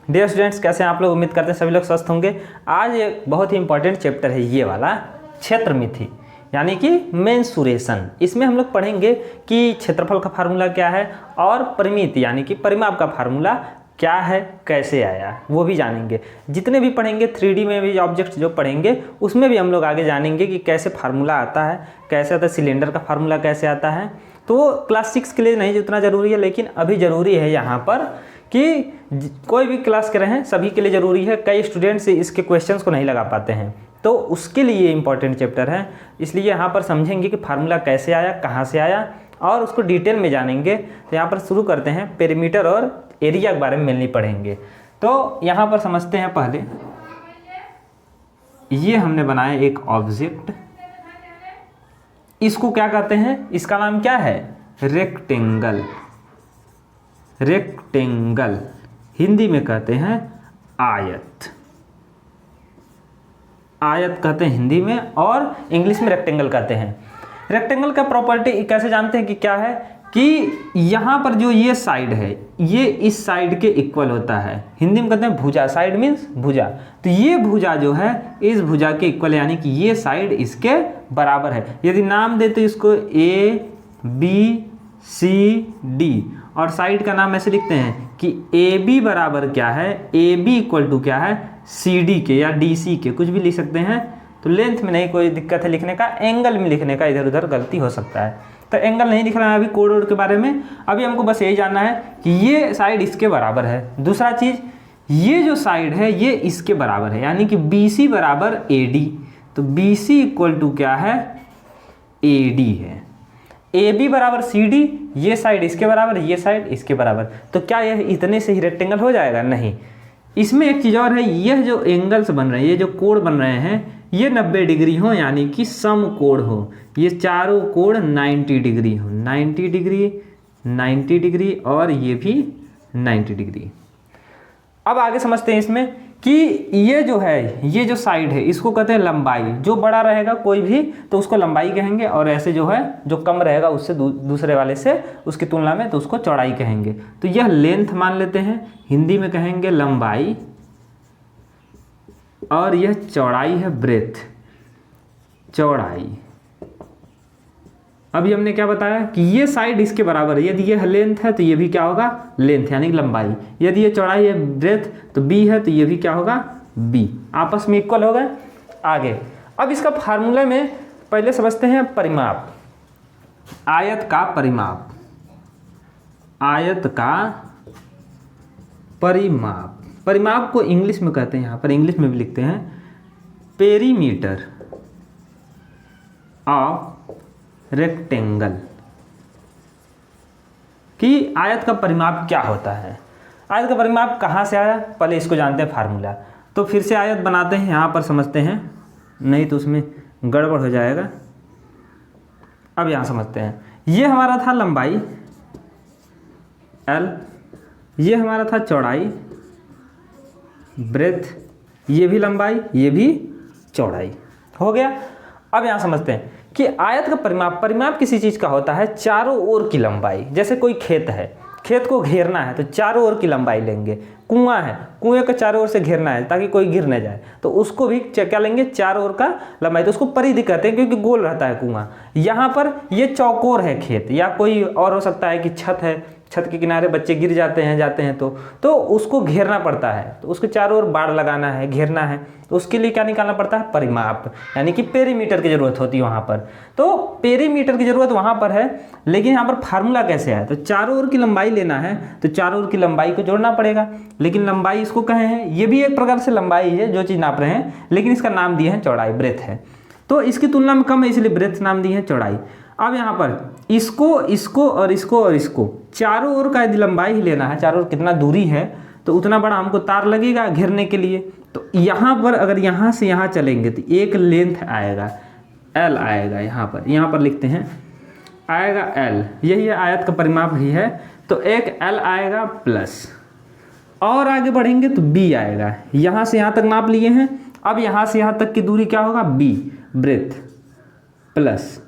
Dear students, कैसे हैं आप लोग? उम्मीद करते हैं सभी लोग स्वस्थ होंगे। आज एक बहुत ही इंपॉर्टेंट चैप्टर है ये वाला, क्षेत्रमिति यानी कि मेंसुरेशन। इसमें हम लोग पढ़ेंगे कि क्षेत्रफल का फार्मूला क्या है और परिमिति यानी कि परिमाप का फार्मूला क्या है, कैसे आया, वो भी जानेंगे। जितने भी पढ़ेंगे 3D में भी ऑब्जेक्ट जो पढ़ेंगे उसमें भी हम लोग आगे जानेंगे कि कैसे फार्मूला आता है, कैसे आता है, सिलेंडर का फार्मूला कैसे आता है। तो वो क्लास 6 के लिए नहीं उतना ज़रूरी है, लेकिन अभी ज़रूरी है यहाँ पर कि कोई भी क्लास के रहें सभी के लिए ज़रूरी है। कई स्टूडेंट्स इसके क्वेश्चंस को नहीं लगा पाते हैं, तो उसके लिए ये इंपॉर्टेंट चैप्टर है। इसलिए यहाँ पर समझेंगे कि फार्मूला कैसे आया, कहाँ से आया और उसको डिटेल में जानेंगे। तो यहाँ पर शुरू करते हैं। पेरीमीटर और एरिया के बारे में मेनली पढ़ेंगे। तो यहाँ पर समझते हैं पहले, ये हमने बनाया एक ऑब्जेक्ट, इसको क्या कहते हैं? इसका नाम क्या है? रेक्टेंगल। रेक्टेंगल हिंदी में कहते हैं आयत। आयत कहते हैं हिंदी में और इंग्लिश में रेक्टेंगल कहते हैं। रेक्टेंगल का प्रॉपर्टी कैसे जानते हैं कि क्या है कि यहाँ पर जो ये साइड है ये इस साइड के इक्वल होता है। हिंदी में कहते हैं भुजा। साइड मीन्स भुजा। तो ये भुजा जो है इस भुजा के इक्वल यानी कि ये साइड इसके बराबर है। यदि नाम दे तो इसको ए बी सी डी और साइड का नाम ऐसे लिखते हैं कि ए बी बराबर क्या है, ए बी इक्वल टू क्या है, सी डी के या डी सी के, कुछ भी लिख सकते हैं। तो लेंथ में नहीं कोई दिक्कत है लिखने का, एंगल में लिखने का इधर उधर गलती हो सकता है। तो एंगल नहीं लिखना है अभी कोड वोड के बारे में। अभी हमको बस यही जानना है कि ये साइड इसके बराबर है। दूसरा चीज़, ये जो साइड है ये इसके बराबर है यानी कि बी सी बराबर ए डी। तो बी सी इक्वल टू क्या है, ए डी है। ए बी बराबर सी डी, ये साइड इसके बराबर, ये साइड इसके बराबर। तो क्या यह इतने से ही रेक्टेंगल हो जाएगा? नहीं, इसमें एक चीज़ और है। यह जो एंगल्स बन रहे हैं, ये जो कोण बन रहे हैं, ये 90 डिग्री हो यानी कि सम कोण हो। ये चारों कोण 90 डिग्री हो, 90 डिग्री, 90 डिग्री और ये भी 90 डिग्री। अब आगे समझते हैं इसमें कि ये जो है, ये जो साइड है इसको कहते हैं लंबाई। जो बड़ा रहेगा कोई भी तो उसको लंबाई कहेंगे और ऐसे जो है जो कम रहेगा उससे दूसरे वाले से उसकी तुलना में तो उसको चौड़ाई कहेंगे। तो यह लेंथ मान लेते हैं, हिंदी में कहेंगे लंबाई, और यह चौड़ाई है ब्रेथ, चौड़ाई। अभी हमने क्या बताया कि ये साइड इसके बराबर है। यदि ये लेंथ है तो ये भी क्या होगा, लेंथ यानी लंबाई। यदि ये चौड़ाई है ब्रेथ तो बी है तो ये भी क्या होगा, बी। आपस में इक्वल हो गए। आगे अब इसका फार्मूला में पहले समझते हैं परिमाप। आयत का परिमाप, आयत का परिमाप। परिमाप को इंग्लिश में कहते हैं, यहाँ पर इंग्लिश में भी लिखते हैं पेरीमीटर ऑफ रेक्टेंगल। कि आयत का परिमाप क्या होता है, आयत का परिमाप कहाँ से आया, पहले इसको जानते हैं फार्मूला। तो फिर से आयत बनाते हैं, यहाँ पर समझते हैं, नहीं तो उसमें गड़बड़ हो जाएगा। अब यहाँ समझते हैं, ये हमारा था लंबाई L, ये हमारा था चौड़ाई ब्रेथ, ये भी लंबाई ये भी चौड़ाई हो गया। अब यहाँ समझते हैं कि आयत का परिमाप, परिमाप किसी चीज़ का होता है चारों ओर की लंबाई। जैसे कोई खेत है, खेत को घेरना है तो चारों ओर की लंबाई लेंगे। कुआं है, कुएं को चारों ओर से घेरना है ताकि कोई गिर न जाए, तो उसको भी क्या लेंगे, चारों ओर का लंबाई। तो उसको परिधि कहते हैं क्योंकि गोल रहता है कुआं। यहाँ पर ये चौकोर है खेत, या कोई और हो सकता है कि छत है, छत के किनारे बच्चे गिर जाते हैं तो उसको घेरना पड़ता है। तो उसके चारों ओर बाड़ लगाना है, घेरना है, तो उसके लिए क्या निकालना पड़ता है, परिमाप यानी कि पेरीमीटर की जरूरत होती है वहाँ पर। तो पेरीमीटर की जरूरत वहाँ पर है, लेकिन यहाँ पर फार्मूला कैसे आया, तो चारों ओर की लंबाई लेना है तो चारों ओर की लंबाई को जोड़ना पड़ेगा। लेकिन लंबाई इसको कहे हैं, ये भी एक प्रकार से लंबाई है जो चीज़ नाप रहे हैं, लेकिन इसका नाम दिए हैं चौड़ाई, ब्रेथ है। तो इसकी तुलना में कम है इसलिए ब्रेथ नाम दिए हैं चौड़ाई। अब यहाँ पर इसको, इसको और इसको और इसको चारों ओर का यदि लंबाई ही लेना है, चारों ओर कितना दूरी है तो उतना बड़ा हमको तार लगेगा घेरने के लिए। तो यहाँ पर अगर यहाँ से यहाँ चलेंगे तो एक लेंथ आएगा L आएगा, यहाँ पर लिखते हैं आएगा L, यही है आयत का परिमाप ही है। तो एक L आएगा प्लस, और आगे बढ़ेंगे तो B आएगा। यहाँ से यहाँ तक नाप लिए हैं, अब यहाँ से यहाँ तक की दूरी क्या होगा, B ब्रेथ प्लस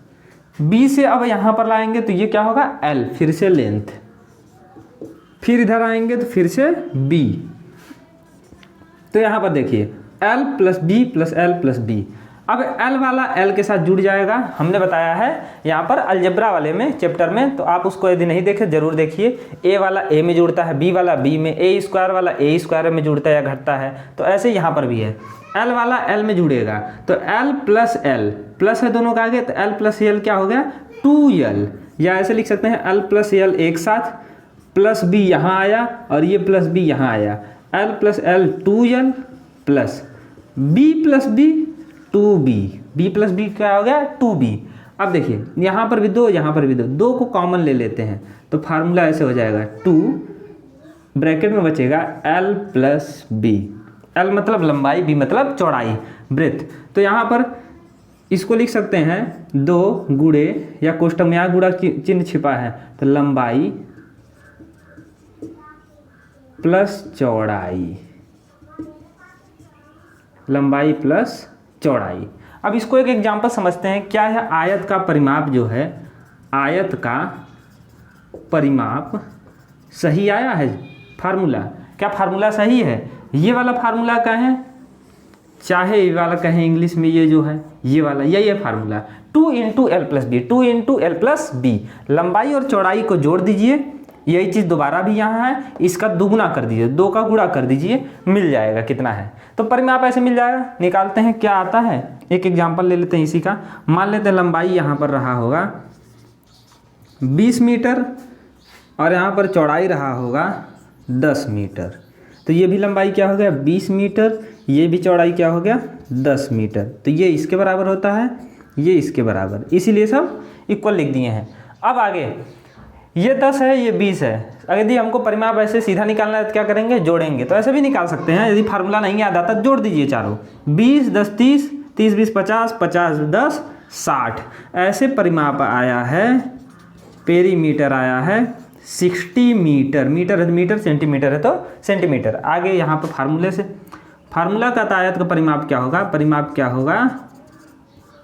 B से अब यहाँ पर लाएंगे तो ये क्या होगा, L, फिर से लेंथ, फिर इधर आएंगे तो फिर से B तो यहाँ पर देखिए l plus B plus L plus B. अब l वाला l के साथ जुड़ जाएगा, हमने बताया है यहाँ पर अलजेब्रा वाले में चैप्टर में, तो आप उसको यदि नहीं देखे जरूर देखिए। a वाला a में जुड़ता है, b वाला b में, a स्क्वायर वाला a स्क्वायर में जुड़ता है या घटता है, तो ऐसे यहाँ पर भी है। l वाला l में जुड़ेगा तो l प्लस l प्लस है दोनों का आगे, तो l प्लस l क्या हो गया 2l, या ऐसे लिख सकते हैं l प्लस l एक साथ, प्लस b यहाँ आया और ये प्लस b यहाँ आया, l plus l 2l plus b plus b 2b, b plus b क्या हो गया 2b। अब देखिए यहाँ पर भी दो, यहाँ पर भी दो, दो को कॉमन ले लेते हैं तो फार्मूला ऐसे हो जाएगा 2 ब्रैकेट में बचेगा l प्लस b, l मतलब लंबाई, b मतलब चौड़ाई, ब्रेथ। तो यहाँ पर इसको लिख सकते हैं 2 गुणे, या कोष्टक में यहाँ गुणा चिन्ह छिपा है, तो लंबाई प्लस चौड़ाई, लंबाई प्लस चौड़ाई। अब इसको एक एग्जांपल समझते हैं। क्या है, आयत का परिमाप जो है, आयत का परिमाप सही आया है फार्मूला, क्या फार्मूला सही है? ये वाला फार्मूला का है, चाहे ये वाला कहें इंग्लिश में, ये जो है ये वाला, यही है formula 2 into L plus B, 2 into L plus B. लंबाई और चौड़ाई को जोड़ दीजिए, यही चीज़ दोबारा भी यहाँ है, इसका दुगुना कर दीजिए, 2 का गुणा कर दीजिए, मिल जाएगा कितना है, तो परिमाप ऐसे मिल जाएगा। निकालते हैं क्या आता है, एक एग्जांपल ले लेते हैं इसी का। मान लेते हैं लंबाई यहाँ पर रहा होगा 20 मीटर और यहाँ पर चौड़ाई रहा होगा 10 मीटर, तो ये भी लंबाई क्या हो गया 20 मीटर, ये भी चौड़ाई क्या हो गया 10 मीटर, तो ये इसके बराबर होता है, ये इसके बराबर, इसीलिए सब इक्वल लिख दिए हैं। अब आगे ये 10 है, ये 20 है, यदि हमको परिमाप ऐसे सीधा निकालना है तो क्या करेंगे, जोड़ेंगे, तो ऐसे भी निकाल सकते हैं। यदि फार्मूला नहीं याद आता जोड़ दीजिए चारों, 20 10 30, 30 20 50, 50 10 60, ऐसे परिमाप आया है, पेरीमीटर आया है 60 मीटर, मीटर है तो मीटर, सेंटीमीटर है तो सेंटीमीटर। आगे यहाँ पर फार्मूले से, फार्मूला का आयत का परिमाप क्या होगा, परिमाप क्या होगा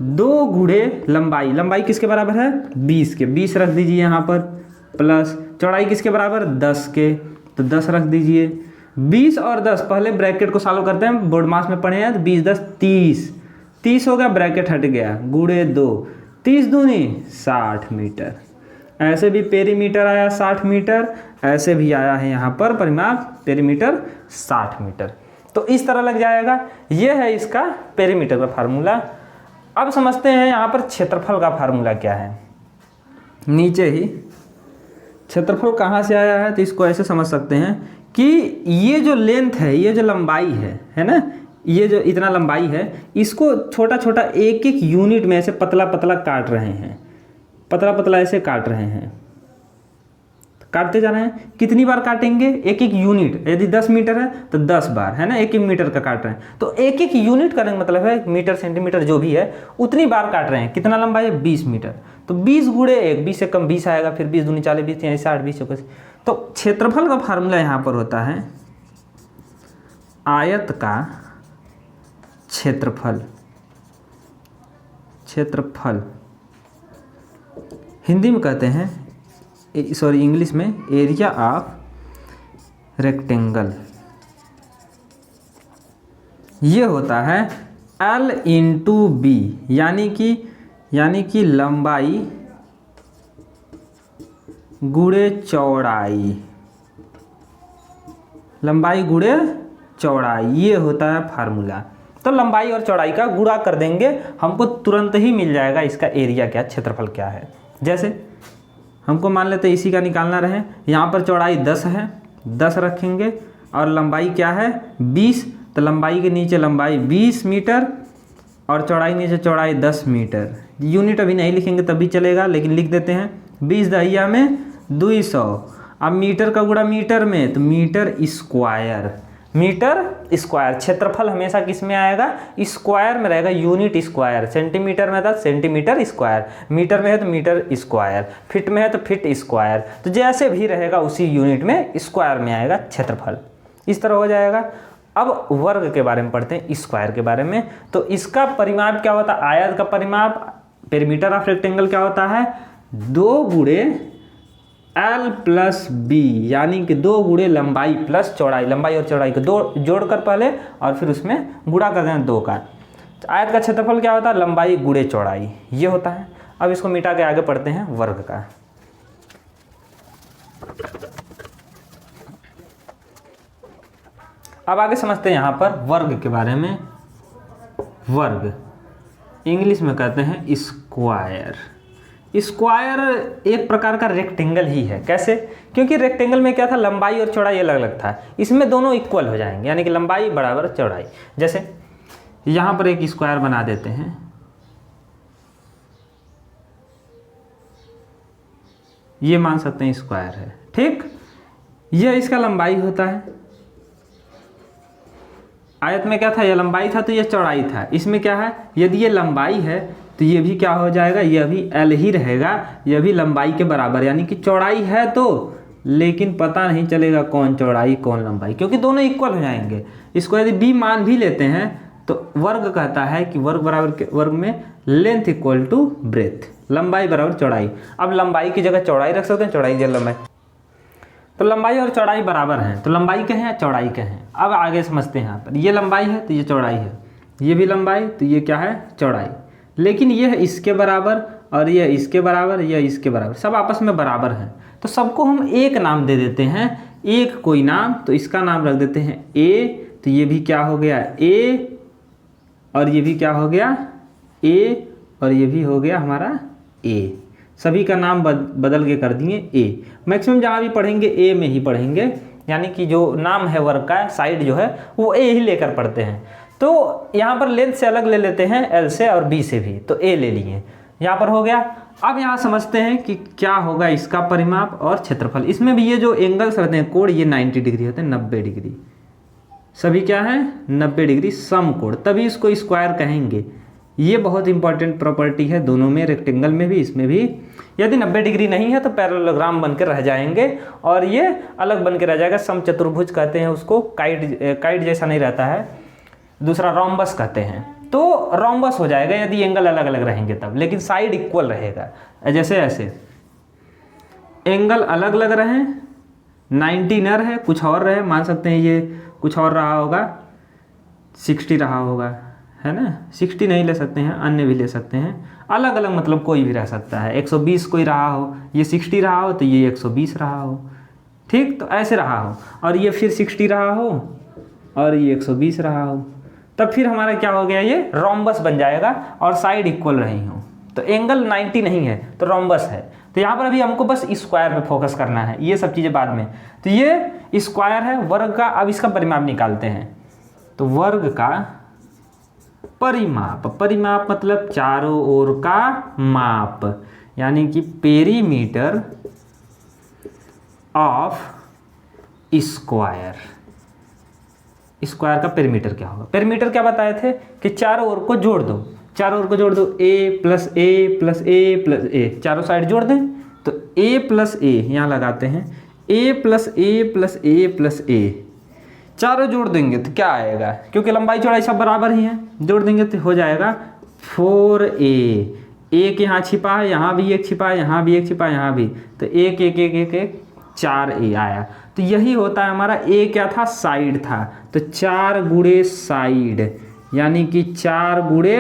2 गुणे लंबाई, लंबाई किसके बराबर है 20 के, 20 रख दीजिए यहाँ पर, प्लस चौड़ाई किसके बराबर 10 के, तो 10 रख दीजिए, 20 और 10 पहले ब्रैकेट को सॉल्व करते हैं, बोर्ड मास में पढ़े हैं, तो 20 10 30, 30 हो गया, ब्रैकेट हट गया, गुणे 2, 30 दूनी 60 मीटर। ऐसे भी पेरीमीटर आया 60 मीटर, ऐसे भी आया है यहाँ पर परिमाप पेरीमीटर 60 मीटर, तो इस तरह लग जाएगा। ये है इसका पेरीमीटर का फार्मूला। अब समझते हैं यहाँ पर क्षेत्रफल का फार्मूला क्या है। नीचे ही क्षेत्रफल कहाँ से आया है, तो इसको ऐसे समझ सकते हैं कि ये जो लेंथ है, ये जो लंबाई है ना, ये जो इतना लंबाई है, इसको छोटा छोटा एक एक यूनिट में ऐसे पतला पतला काट रहे हैं, पतला पतला ऐसे काट रहे हैं, काटते जा रहे हैं। कितनी बार काटेंगे, एक एक यूनिट, यदि 10 मीटर है तो 10 बार, है ना, एक एक मीटर का काट रहे हैं, तो एक एक यूनिट करने का मतलब है मीटर सेंटीमीटर जो भी है उतनी बार काट रहे हैं। कितना लंबाई है 20 मीटर, तो 20 गुणे 1, 20 से कम 20 आएगा, फिर 20 दूनी 40, 20 यानी 60, 20 चौके। तो क्षेत्रफल का फार्मूला यहाँ पर होता है आयत का क्षेत्रफल, क्षेत्रफल हिंदी में कहते हैं, सॉरी इंग्लिश में एरिया ऑफ रेक्टेंगल। ये होता है L इंटू बी, यानी कि लंबाई गुणे चौड़ाई, लंबाई गुणे चौड़ाई, ये होता है फार्मूला। तो लंबाई और चौड़ाई का गुणा कर देंगे, हमको तुरंत ही मिल जाएगा इसका एरिया क्या, क्षेत्रफल क्या है। जैसे हमको मान लेते हैं इसी का निकालना रहे, यहाँ पर चौड़ाई 10 है, 10 रखेंगे और लंबाई क्या है 20, तो लंबाई के नीचे लंबाई 20 मीटर और चौड़ाई नीचे चौड़ाई 10 मीटर। यूनिट अभी नहीं लिखेंगे तब भी चलेगा, लेकिन लिख देते हैं 20 दहिया में 200। अब मीटर का गुणा मीटर में, तो मीटर स्क्वायर, मीटर स्क्वायर। क्षेत्रफल हमेशा किस में आएगा, स्क्वायर में रहेगा, यूनिट स्क्वायर। सेंटीमीटर में था सेंटीमीटर स्क्वायर, मीटर में है तो मीटर स्क्वायर, फिट में है तो फिट स्क्वायर, तो जैसे भी रहेगा उसी यूनिट में स्क्वायर में आएगा क्षेत्रफल, इस तरह हो जाएगा। अब वर्ग के बारे में पढ़ते हैं, स्क्वायर के बारे में। तो इसका परिमाप क्या होता है, आयत का परिमाप पेरीमीटर ऑफ रेक्टेंगल क्या होता है 2 गुणे L प्लस बी, यानी कि 2 गुणे लंबाई प्लस चौड़ाई, लंबाई और चौड़ाई को 2 जोड़कर पहले और फिर उसमें गुणा कर देना 2 का। आयत का क्षेत्रफल क्या होता है? लंबाई गुणे चौड़ाई, ये होता है। अब इसको मिटा के आगे पढ़ते हैं वर्ग का। अब आगे समझते हैं यहाँ पर वर्ग के बारे में। वर्ग इंग्लिश में कहते हैं स्क्वायर। स्क्वायर एक प्रकार का रेक्टेंगल ही है। कैसे? क्योंकि रेक्टेंगल में क्या था, लंबाई और चौड़ाई अलग अलग था, इसमें दोनों इक्वल हो जाएंगे, यानी कि लंबाई बराबर चौड़ाई। जैसे यहाँ पर एक स्क्वायर बना देते हैं, ये मान सकते हैं स्क्वायर है, ठीक। यह इसका लंबाई होता है। आयत में क्या था, यह लंबाई था तो यह चौड़ाई था। इसमें क्या है, यदि ये लंबाई है तो ये भी क्या हो जाएगा, यह भी L ही रहेगा, यह भी लंबाई के बराबर, यानी कि चौड़ाई है तो, लेकिन पता नहीं चलेगा कौन चौड़ाई कौन लंबाई, क्योंकि दोनों इक्वल हो जाएंगे। इसको यदि b मान भी लेते हैं तो वर्ग कहता है कि वर्ग बराबर के वर्ग में लेंथ इक्वल टू ब्रेथ, लंबाई बराबर चौड़ाई। अब लंबाई की जगह चौड़ाई रख सकते हैं, चौड़ाई की जगह लंबाई। तो लंबाई और चौड़ाई बराबर हैं, तो लंबाई के हैं चौड़ाई के हैं। अब आगे समझते हैं। यहाँ पर ये लंबाई है तो ये चौड़ाई है, ये भी लंबाई तो ये क्या है, चौड़ाई। लेकिन ये है इसके बराबर और ये इसके बराबर, यह इसके बराबर, सब आपस में बराबर हैं। तो सबको हम एक नाम दे देते हैं, एक कोई नाम, तो इसका नाम रख देते हैं A। तो ये भी क्या हो गया A, और ये भी क्या हो गया A, और ये भी हो गया हमारा A। सभी का नाम बदल के कर दिए A। मैक्सिमम जहाँ भी पढ़ेंगे A में ही पढ़ेंगे, यानी कि जो नाम है वर्ग का साइड जो है वो A ही लेकर पढ़ते हैं। तो यहाँ पर लेंथ से अलग ले लेते हैं, L से और B से भी, तो A ले लिए, यहाँ पर हो गया। अब यहाँ समझते हैं कि क्या होगा इसका परिमाप और क्षेत्रफल। इसमें भी ये जो एंगल्स रहते हैं, कोण, ये 90 डिग्री होते हैं, 90 डिग्री, सभी क्या है 90 डिग्री समकोण, तभी इसको स्क्वायर कहेंगे। ये बहुत इंपॉर्टेंट प्रॉपर्टी है दोनों में, रेक्टेंगल में भी इसमें भी। यदि 90 डिग्री नहीं है तो पैरेललोग्राम बनकर रह जाएंगे और ये अलग बन के रह जाएगा। समचतुर्भुज कहते हैं उसको, काइट जैसा नहीं रहता है। दूसरा रोम्बस कहते हैं, तो रोम्बस हो जाएगा यदि एंगल अलग अलग रहेंगे तब, लेकिन साइड इक्वल रहेगा। जैसे ऐसे एंगल अलग अलग रहे, 90 न रहे, कुछ और रहे, मान सकते हैं ये कुछ और रहा होगा, 60 रहा होगा, है ना। 60 नहीं ले सकते हैं, अन्य भी ले सकते हैं, अलग अलग मतलब कोई भी रह सकता है। 120 कोई रहा हो, ये 60 रहा हो तो ये 120 रहा हो, ठीक। तो ऐसे रहा हो, और ये फिर 60 रहा हो और ये 120 रहा हो, तब फिर हमारा क्या हो गया, ये रोम्बस बन जाएगा और साइड इक्वल रही हो। तो एंगल 90 नहीं है तो रोम्बस है। तो यहाँ पर अभी हमको बस स्क्वायर पे फोकस करना है, ये सब चीज़ें बाद में। तो ये स्क्वायर है वर्ग का। अब इसका परिमाप निकालते हैं। तो वर्ग का परिमाप, परिमाप मतलब चारों ओर का माप, यानी कि पेरीमीटर ऑफ स्क्वायर। स्क्वायर का पेरीमीटर क्या होगा? पेरीमीटर क्या बताए थे कि चारों ओर को जोड़ दो, चारों ओर को जोड़ दो, a plus A plus A plus A, चारों साइड जोड़ दें तो a प्लस ए यहाँ लगाते हैं, a plus A plus A plus A, चारों जोड़ देंगे तो क्या आएगा, क्योंकि लंबाई चौड़ाई सब बराबर ही है, जोड़ देंगे तो हो जाएगा 4a। एक यहाँ छिपा है, यहाँ भी एक छिपा है, यहाँ भी एक छिपा है, यहाँ भी, तो एक एक एक एक एक 4a आया। तो यही होता है हमारा। a क्या था, साइड था, तो 4 गुणे साइड, यानी कि 4 गुणे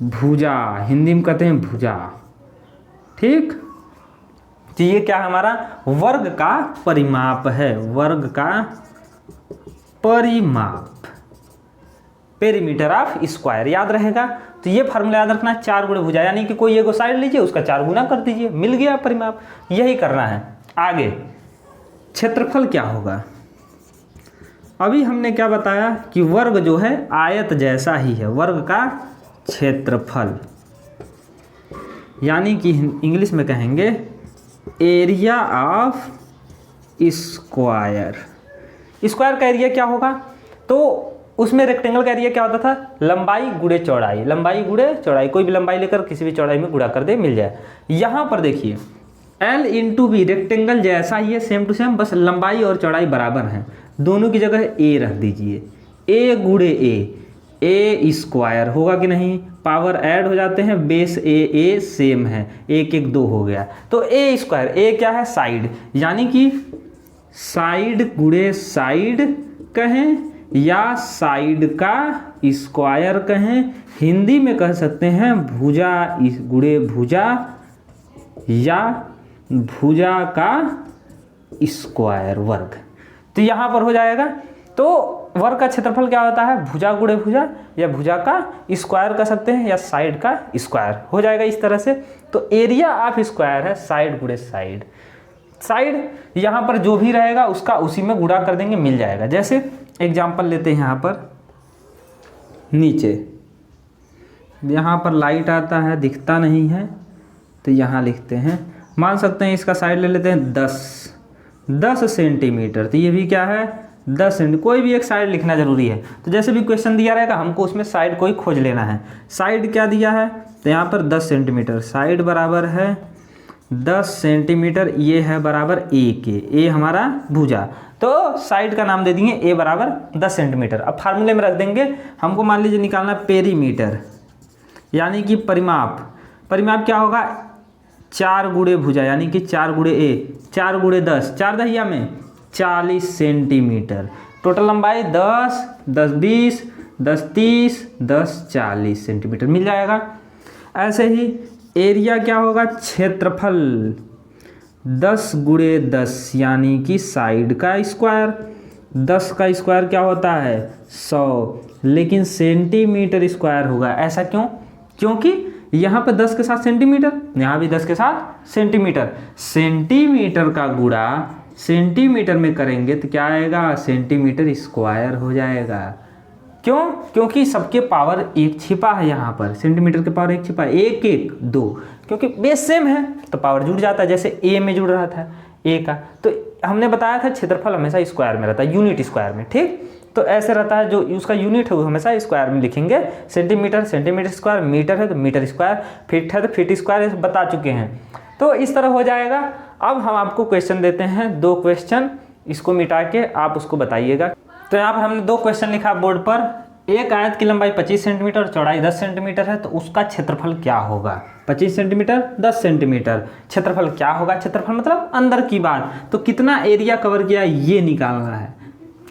भुजा, हिंदी में कहते हैं भुजा, ठीक। तो ये क्या हमारा वर्ग का परिमाप है, वर्ग का परिमाप, पेरीमीटर ऑफ स्क्वायर, याद रहेगा। तो ये फार्मूला याद रखना है, 4 गुणे भुजा, यानी कि कोई एक साइड लीजिए उसका 4 गुना कर दीजिए, मिल गया परिमाप। यही करना है। आगे क्षेत्रफल क्या होगा? अभी हमने क्या बताया कि वर्ग जो है आयत जैसा ही है, वर्ग का क्षेत्रफल, यानी कि इंग्लिश में कहेंगे एरिया ऑफ स्क्वायर। स्क्वायर का एरिया क्या होगा? तो उसमें रेक्टेंगल का एरिया क्या होता था, लंबाई गुणे चौड़ाई, लंबाई गुणे चौड़ाई, कोई भी लंबाई लेकर किसी भी चौड़ाई में गुणा कर दे, मिल जाए। यहाँ पर देखिए L इंटू बी, रेक्टेंगल जैसा ही है, सेम टू सेम, बस लंबाई और चौड़ाई बराबर हैं, दोनों की जगह a रख दीजिए, a गुणे a, ए स्क्वायर होगा कि नहीं, पावर ऐड हो जाते हैं, बेस ए सेम है, 1 1 2 हो गया, तो ए स्क्वायर, ए क्या है साइड, यानी कि साइड गुणे साइड कहें या साइड का स्क्वायर कहें, हिंदी में कह सकते हैं भुजा गुणे भुजा या भुजा का स्क्वायर वर्ग। तो यहाँ पर हो जाएगा, तो वर्ग का क्षेत्रफल क्या होता है, भुजा गुणे भुजा या भुजा का स्क्वायर कह सकते हैं या साइड का स्क्वायर हो जाएगा इस तरह से। तो एरिया ऑफ स्क्वायर है साइड गुणे साइड, साइड यहाँ पर जो भी रहेगा उसका उसी में गुणा कर देंगे, मिल जाएगा। जैसे एग्जांपल लेते हैं, यहाँ पर नीचे यहाँ पर लाइट आता है, दिखता नहीं है, तो यहाँ लिखते हैं, मान सकते हैं इसका साइड ले लेते हैं 10 सेंटीमीटर, तो ये भी क्या है 10 सेंटीमीटर, कोई भी एक साइड लिखना जरूरी है। तो जैसे भी क्वेश्चन दिया रहेगा हमको उसमें साइड कोई खोज लेना है। साइड क्या दिया है, तो यहाँ पर 10 सेंटीमीटर, साइड बराबर है 10 सेंटीमीटर, ये है बराबर ए के, ए हमारा भुजा, तो साइड का नाम दे देंगे ए बराबर 10 सेंटीमीटर। अब फार्मूले में रख देंगे, हमको मान लीजिए निकालना पेरीमीटर, यानी कि परिमाप, परिमाप क्या होगा 4 गुणे भुजा, यानी कि 4 गुणे ए, 4 गुणे 10, 4 दहिया में 40 सेंटीमीटर, टोटल लंबाई 10 10 20 10 30 10 40 सेंटीमीटर मिल जाएगा। ऐसे ही एरिया क्या होगा, क्षेत्रफल 10 गुणे 10, यानी कि साइड का स्क्वायर, 10 का स्क्वायर क्या होता है 100, लेकिन सेंटीमीटर स्क्वायर होगा। ऐसा क्यों, क्योंकि यहाँ पे 10 के साथ सेंटीमीटर, यहाँ भी 10 के साथ सेंटीमीटर, सेंटीमीटर का गुणा सेंटीमीटर में करेंगे तो क्या आएगा, सेंटीमीटर स्क्वायर हो जाएगा। क्यों, क्योंकि सबके पावर 1 छिपा है, यहाँ पर सेंटीमीटर के पावर 1 छिपा है, 1 1 2, क्योंकि बेस सेम है तो पावर जुड़ जाता है, जैसे ए में जुड़ रहा था ए का, तो हमने बताया था क्षेत्रफल हमेशा स्क्वायर में रहता है, यूनिट स्क्वायर में, ठीक। तो ऐसे रहता है, जो उसका यूनिट है वो हमेशा स्क्वायर में लिखेंगे, सेंटीमीटर सेंटीमीटर स्क्वायर, मीटर है तो मीटर स्क्वायर, फीट है तो फीट स्क्वायर, बता चुके हैं। तो इस तरह हो जाएगा। अब हम आपको क्वेश्चन देते हैं, 2 क्वेश्चन, इसको मिटा के आप उसको बताइएगा। तो यहाँ पर हमने 2 क्वेश्चन लिखा बोर्ड पर, एक आयत की लंबाई 25 सेंटीमीटर और चौड़ाई 10 सेंटीमीटर है, तो उसका क्षेत्रफल क्या होगा, 25 सेंटीमीटर 10 सेंटीमीटर, क्षेत्रफल क्या होगा, क्षेत्रफल मतलब अंदर की बात, तो कितना एरिया कवर किया ये निकालना है,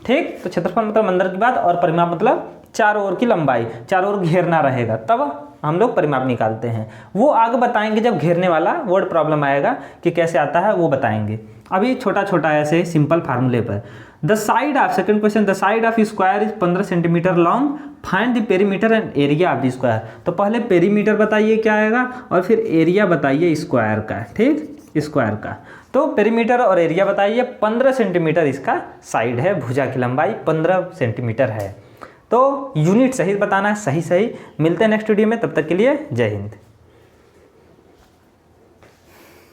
ठीक। तो क्षेत्रफल मतलब अंदर की बात और परिमाप मतलब चारों ओर की लंबाई, चारों ओर घेरना रहेगा, तब हम लोग परिमाप निकालते हैं। वो आगे बताएंगे जब घेरने वाला वर्ड प्रॉब्लम आएगा कि कैसे आता है, वो बताएंगे। अभी छोटा छोटा ऐसे सिंपल फार्मूले पर, the side of, second question, the side of square is 15 centimetre long, find the perimeter and area of the square. तो पहले पेरीमीटर बताइए क्या आएगा और फिर एरिया बताइए स्क्वायर का, ठीक, स्क्वायर का। तो पेरीमीटर और एरिया बताइए, 15 सेंटीमीटर इसका साइड है, भुजा की लंबाई 15 सेंटीमीटर है। तो यूनिट सही बताना है, सही। मिलते हैं नेक्स्ट वीडियो में, तब तक के लिए जय हिंद।